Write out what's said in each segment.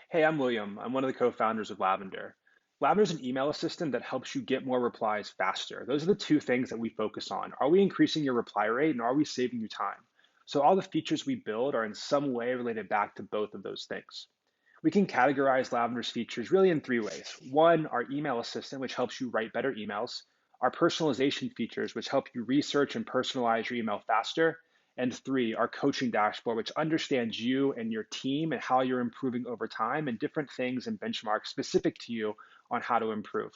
Hey, I'm William. I'm one of the co-founders of Lavender. Lavender is an email assistant that helps you get more replies faster. Those are the two things that we focus on. Are we increasing your reply rate and are we saving you time? So all the features we build are in some way related back to both of those things. We can categorize Lavender's features really in three ways. One, our email assistant, which helps you write better emails. Our personalization features, which help you research and personalize your email faster. And three, our coaching dashboard, which understands you and your team and how you're improving over time and different things and benchmarks specific to you on how to improve.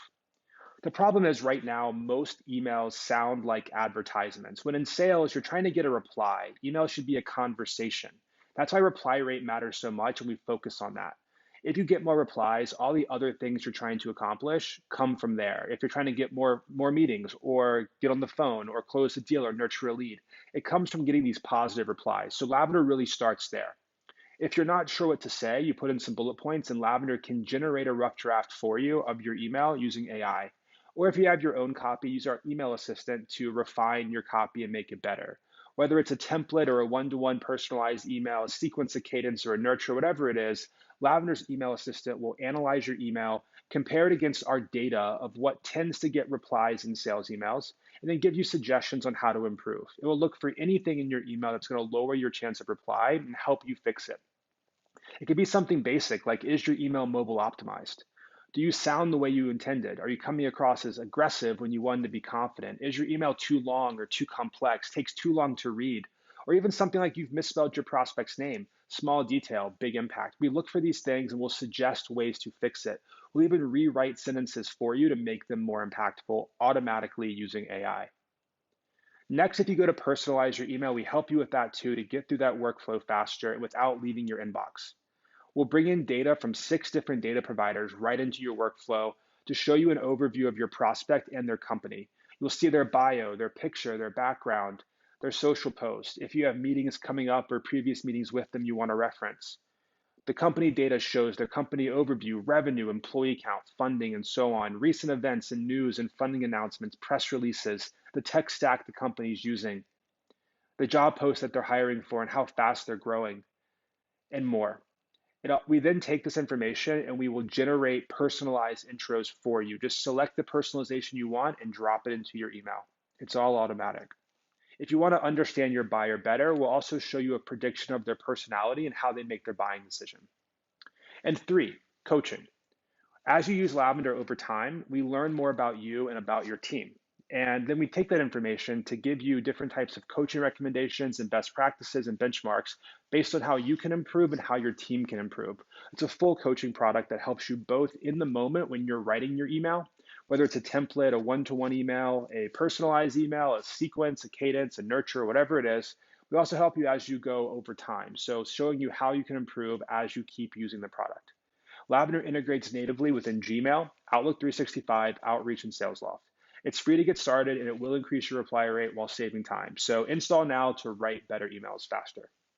The problem is right now, most emails sound like advertisements. When in sales, you're trying to get a reply. Email should be a conversation. That's why reply rate matters so much, and we focus on that. If you get more replies, all the other things you're trying to accomplish come from there. If you're trying to get more meetings or get on the phone or close a deal or nurture a lead, it comes from getting these positive replies. So Lavender really starts there. If you're not sure what to say, you put in some bullet points and Lavender can generate a rough draft for you of your email using AI. Or if you have your own copy, use our email assistant to refine your copy and make it better. Whether it's a template or a one-to-one personalized email, a sequence, a cadence, or a nurture, whatever it is, Lavender's email assistant will analyze your email, compare it against our data of what tends to get replies in sales emails, and then give you suggestions on how to improve. It will look for anything in your email that's going to lower your chance of reply and help you fix it. It could be something basic like, is your email mobile optimized? Do you sound the way you intended? Are you coming across as aggressive when you wanted to be confident? Is your email too long or too complex? Takes too long to read? Or even something like you've misspelled your prospect's name. Small detail, big impact. We look for these things and we'll suggest ways to fix it. We'll even rewrite sentences for you to make them more impactful automatically using AI. Next, if you go to personalize your email, we help you with that too to get through that workflow faster without leaving your inbox. We'll bring in data from 6 different data providers right into your workflow to show you an overview of your prospect and their company. You'll see their bio, their picture, their background, their social post. If you have meetings coming up or previous meetings with them you want to reference. The company data shows their company overview, revenue, employee count, funding, and so on, recent events and news and funding announcements, press releases, the tech stack the company is using, the job posts that they're hiring for and how fast they're growing, and more. We then take this information and we will generate personalized intros for you. Just select the personalization you want and drop it into your email. It's all automatic. If you want to understand your buyer better, we'll also show you a prediction of their personality and how they make their buying decision. And three, coaching. As you use Lavender over time, we learn more about you and about your team. And then we take that information to give you different types of coaching recommendations and best practices and benchmarks based on how you can improve and how your team can improve. It's a full coaching product that helps you both in the moment when you're writing your email, whether it's a template, a one-to-one email, a personalized email, a sequence, a cadence, a nurture, whatever it is. We also help you as you go over time. So showing you how you can improve as you keep using the product. Lavender integrates natively within Gmail, Outlook 365, Outreach, and Salesloft. It's free to get started and it will increase your reply rate while saving time. So install now to write better emails faster.